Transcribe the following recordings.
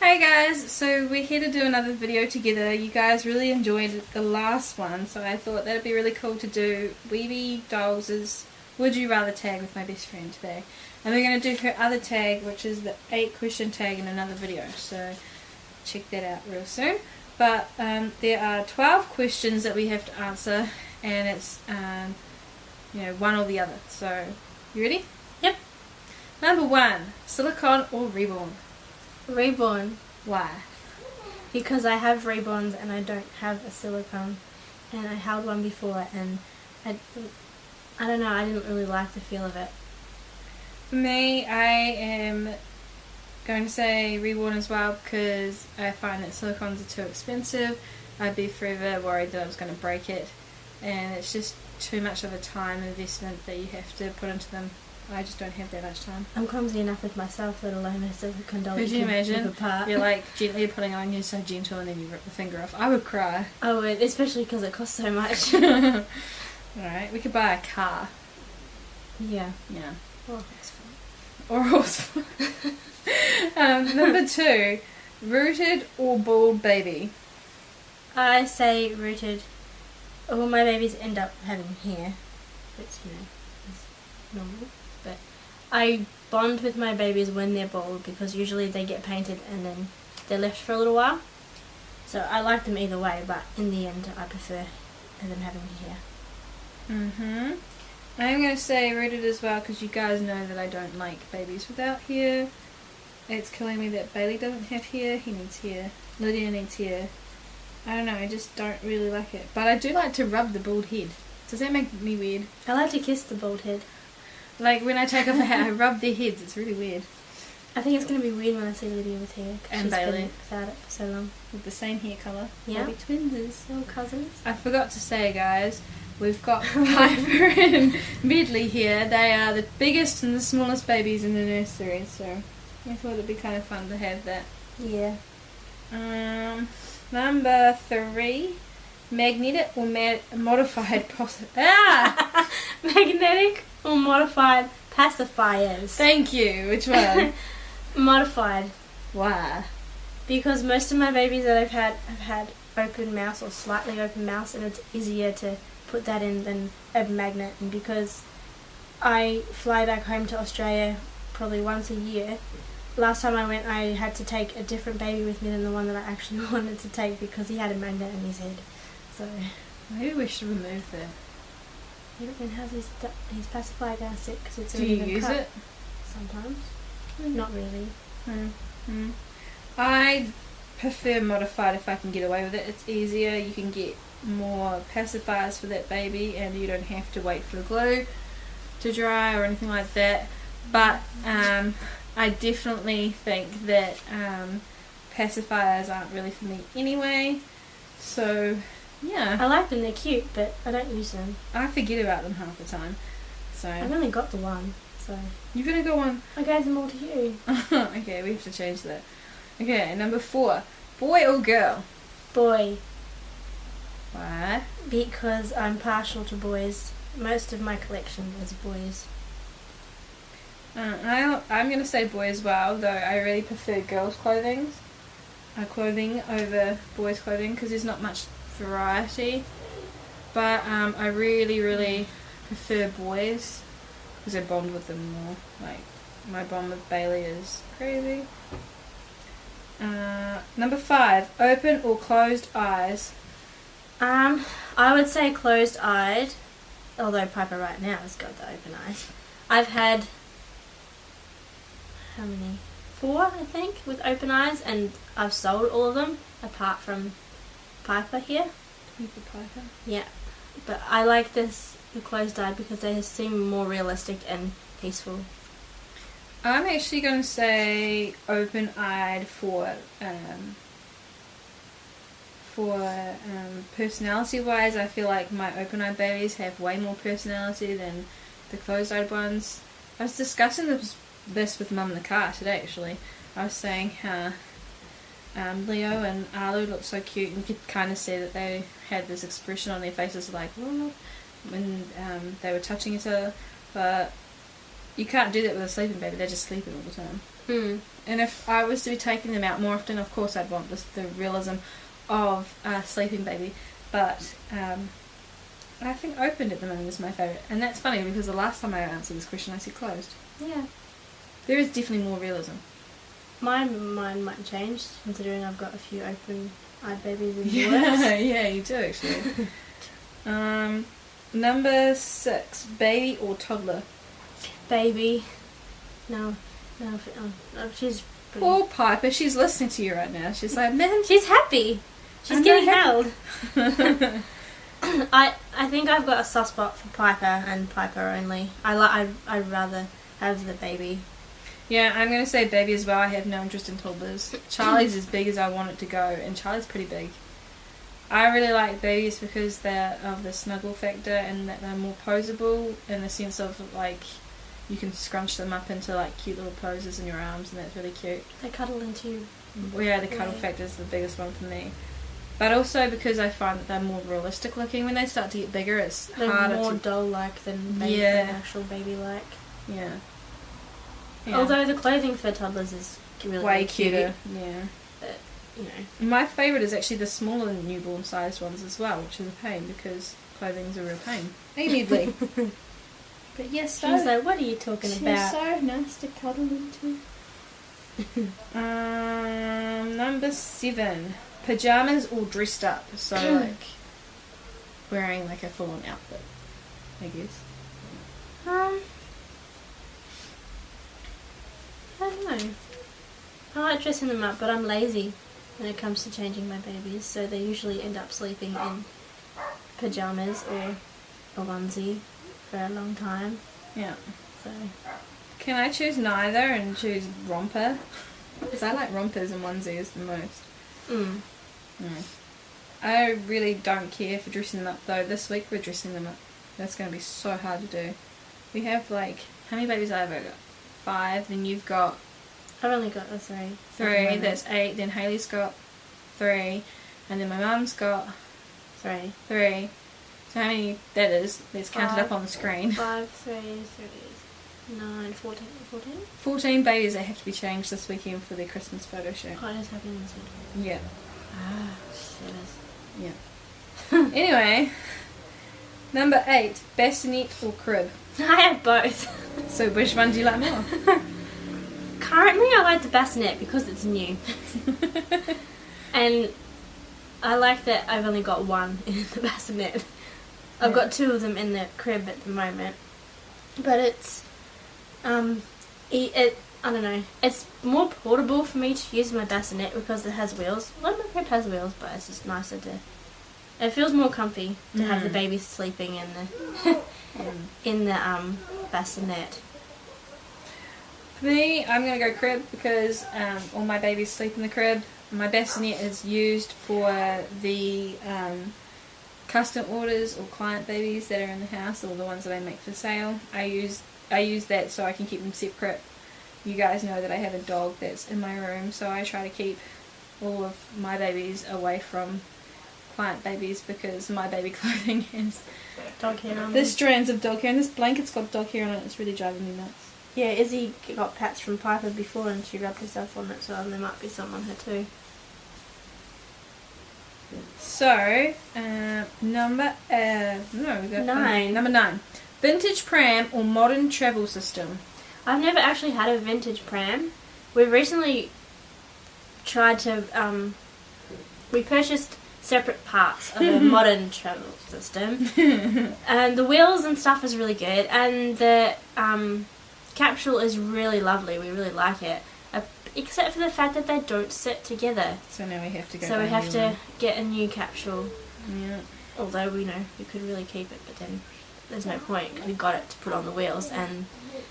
Hey guys, so we're here to do another video together. You guys really enjoyed the last one, so I thought that'd be really cool to do Weebie Dolls' Would You Rather tag with my best friend today. And we're going to do her other tag, which is the 8-question tag, in another video, so check that out real soon. But there are 12 questions that we have to answer, and it's one or the other. So, you ready? Yep. Number 1, silicone or Reborn? Reborn. Why? Because I have Reborns and I don't have a silicone, and I held one before and I don't know, I didn't really like the feel of it. For me, I am going to say Reborn as well, because I find that silicones are too expensive. I'd be forever worried that I was going to break it, and it's just too much of a time investment that you have to put into them. I just don't have that much time. I'm clumsy enough with myself, let alone a silicone doll. Could you imagine? Apart. You're like gently putting it on, you're so gentle, and then you rip the finger off. I would cry. I would, especially because it costs so much. Alright, we could buy a car. Yeah. Yeah. Or a horse farm. Or a horse farm. Number 2, rooted or bald baby? I say rooted. All my babies end up having hair, which, is normal. But I bond with my babies when they're bald, because usually they get painted and then they're left for a little while. So I like them either way, but in the end I prefer them having hair. I'm going to say rooted as well, because you guys know that I don't like babies without hair. It's killing me that Bailey doesn't have hair. He needs hair. Lydia needs hair. I don't know, I just don't really like it. But I do like to rub the bald head. Does that make me weird? I like to kiss the bald head. Like when I take off a hat, I rub their heads. It's really weird. I think it's going to be weird when I see Lydia with hair. And she's Bailey. been without it for so long. With the same hair colour. Yeah. We'll be twinsies. Little cousins. I forgot to say, guys, we've got Piper and Medley here. They are the biggest and the smallest babies in the nursery, so I thought it'd be kind of fun to have that. Yeah. Number 3, magnetic or modified Magnetic or modified pacifiers? Thank you. Which one? Modified. Why? Because most of my babies that I've had have had open mouth or slightly open mouth, and it's easier to put that in than a magnet. And because I fly back home to Australia probably once a year, last time I went I had to take a different baby with me than the one that I actually wanted to take, because he had a magnet in his head. So maybe we should remove that. and how's his pacifier going to sit? Because it's Do you use it? Sometimes. Not really. I prefer modified if I can get away with it. It's easier, you can get more pacifiers for that baby, and you don't have to wait for the glue to dry or anything like that. But I definitely think that pacifiers aren't really for me anyway. So yeah. I like them, they're cute, but I don't use them. I forget about them half the time. So I've only got the one, so you've only got one. I gave them all to you. Okay, we have to change that. Okay, number 4, boy or girl? Boy. Why? Because I'm partial to boys. Most of my collection is boys. I'm going to say boy as well, though I really prefer girls' clothing over boys' clothing, because there's not much variety. But I really prefer boys, because I bond with them more. Like, my bond with Bailey is crazy. Number 5, open or closed eyes? I would say closed-eyed, although Piper right now has got the open eyes. I've had, how many? 4, I think, with open eyes, and I've sold all of them, apart from Piper here. Piper? Yeah, but I like the closed-eyed because they seem more realistic and peaceful. I'm actually going to say open-eyed for personality-wise. I feel like my open-eyed babies have way more personality than the closed-eyed ones. I was discussing this with Mum in the car today, actually. I was saying how Leo and Arlo looked so cute, and you could kind of see that they had this expression on their faces like, oh, when they were touching each other, but you can't do that with a sleeping baby. They're just sleeping all the time. Mm. And if I was to be taking them out more often, of course I'd want the realism of a sleeping baby. But I think opened at the moment is my favourite. And that's funny because the last time I answered this question I said closed. Yeah. There is definitely more realism. Mine might change, considering I've got a few open-eyed babies in the Yeah, works. yeah, you do actually. Number 6, baby or toddler? Baby. No, she's pretty... Poor Piper, she's listening to you right now. She's like, man, She's happy. She's I'm getting not held. I think I've got a soft spot for Piper and Piper only. I'd rather have the baby. Yeah, I'm going to say baby as well. I have no interest in toddlers. Charlie's as big as I want it to go, and Charlie's pretty big. I really like babies because they're of the snuggle factor and that they're more poseable in the sense of, like, you can scrunch them up into, like, cute little poses in your arms, and that's really cute. They cuddle into you. Yeah, the cuddle factor is the biggest one for me. But also because I find that they're more realistic looking. When they start to get bigger, it's harder more to... doll-like than baby, Yeah. than actual baby-like. Yeah. Although the clothing for toddlers is really way cute. cuter. Yeah. But, you know. My favourite is actually the smaller newborn sized ones as well, which is a pain because clothing's a real pain. Immediately. But yes, She's like, what are you talking about? so nice to cuddle into. Number 7. Pajamas or dressed up. So like wearing like a full on outfit, I guess. I don't know. I like dressing them up, but I'm lazy when it comes to changing my babies, so they usually end up sleeping in pajamas or a onesie for a long time. Yeah. So Can I choose neither and choose romper? Because I like rompers and onesies the most. I really don't care for dressing them up though. This week we're dressing them up. That's going to be so hard to do. We have like, how many babies have I got? 5, then you've got... I've only got the 3. 3, that's 8, then Hayley's got 3, and then my mum's got 3. 3. So how many that is? Let's count it up on the screen. 5, 3, 9, 14. 14 babies that have to be changed this weekend for their Christmas photo shoot. Oh, it is happening this weekend. Yeah. Ah, shit. Yeah. Anyway, number 8, bassinet or crib? I have both. So which one do you like more? Currently I like the bassinet because it's new. And I like that I've only got one in the bassinet. I've got 2 of them in the crib at the moment. But it's, I don't know, it's more portable for me to use my bassinet because it has wheels. Well, my crib has wheels, but it's just nicer to, it feels more comfy to have the baby sleeping in the, in the bassinet. For me, I'm going to go crib because all my babies sleep in the crib. My bassinet is used for the custom orders or client babies that are in the house, or the ones that I make for sale. I use that so I can keep them separate. You guys know that I have a dog that's in my room, so I try to keep all of my babies away from client babies because my baby clothing has Dog hair on the strands of dog hair, and this blanket's got dog hair on it. It's really driving me nuts. Yeah, Izzy got pats from Piper before and she rubbed herself on it, so there might be some on her too. So, number 9. Number 9. Vintage pram or modern travel system? I've never actually had a vintage pram. We've recently tried to, we purchased separate parts of a modern travel system. And the wheels and stuff is really good, and the capsule is really lovely. We really like it. Except for the fact that they don't sit together. So now we have to go. So we have to get a new capsule. Yeah. Although we know we could really keep it, but then there's no point because we got it to put on the wheels and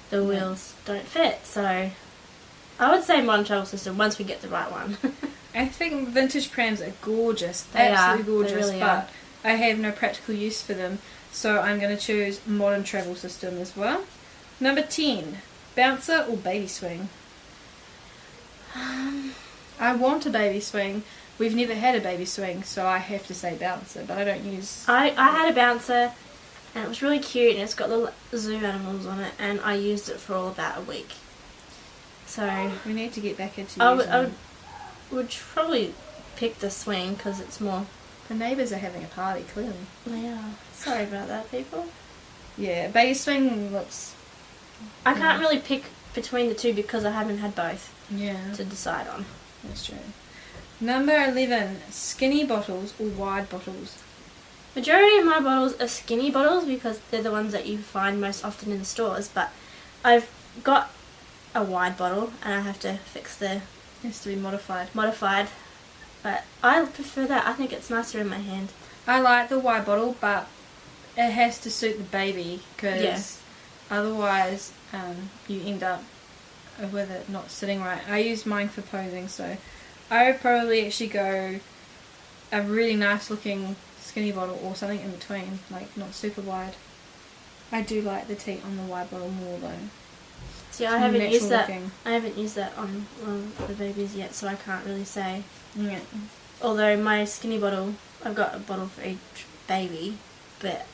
the wheels don't fit. So I would say modern travel system once we get the right one. I think vintage prams are gorgeous. They absolutely are. gorgeous. They really but are. I have no practical use for them, so I'm going to choose modern travel system as well. Number 10. Bouncer or baby swing? I want a baby swing. We've never had a baby swing, so I have to say bouncer, but I don't use... I had a bouncer and it was really cute and it's got little zoo animals on it and I used it for all about a week. So We need to get back into I using them. would probably pick the swing because it's more. The neighbours are having a party, clearly. They are. Sorry about that, people. Yeah, baby swing looks... I can't really pick between the two because I haven't had both Yeah, to decide on. that's true. Number 11, skinny bottles or wide bottles? Majority of my bottles are skinny bottles because they're the ones that you find most often in the stores, but I've got a wide bottle and I have to fix the It has to be modified. modified, but I prefer that. I think it's nicer in my hand. I like the wide bottle, but it has to suit the baby because otherwise you end up with it not sitting right. I use mine for posing, so I would probably actually go a really nice looking skinny bottle or something in between, like not super wide. I do like the tea on the wide bottle more though. See, I haven't used that. Looking. I haven't used that on the babies yet, so I can't really say. Yeah. Although my skinny bottle, I've got a bottle for each baby, but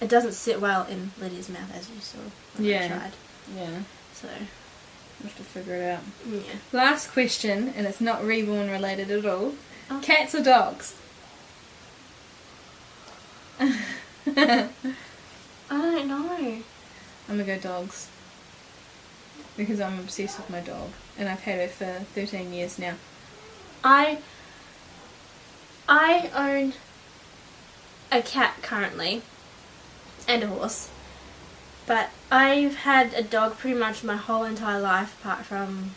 it doesn't sit well in Lydia's mouth, as you saw when I tried. Yeah. So We'll have to figure it out. yeah. Last question, and it's not Reborn related at all. Oh. Cats or dogs? I don't know. I'm gonna go dogs. Because I'm obsessed with my dog. And I've had her for 13 years now. I own a cat currently and a horse, but I've had a dog pretty much my whole entire life apart from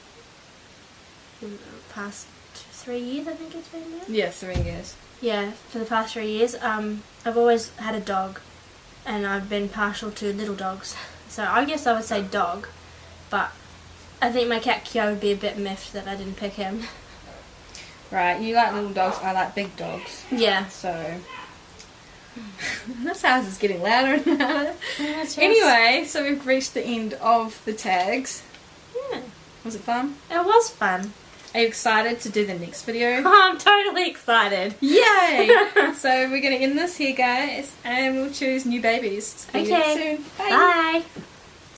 the past 3 years, I think it's been now. Yeah, 3 years. Yeah, for the past 3 years. I've always had a dog and I've been partial to little dogs, so I guess I would say dog, but I think my cat Kyo would be a bit miffed that I didn't pick him. Right, you like little dogs, I like big dogs. Yeah. So, this house is getting louder and louder. That's right. Anyway, so we've reached the end of the tags. Yeah. Was it fun? It was fun. Are you excited to do the next video? I'm totally excited. Yay! So we're going to end this here, guys, and we'll choose new babies. See you Okay. soon. Bye.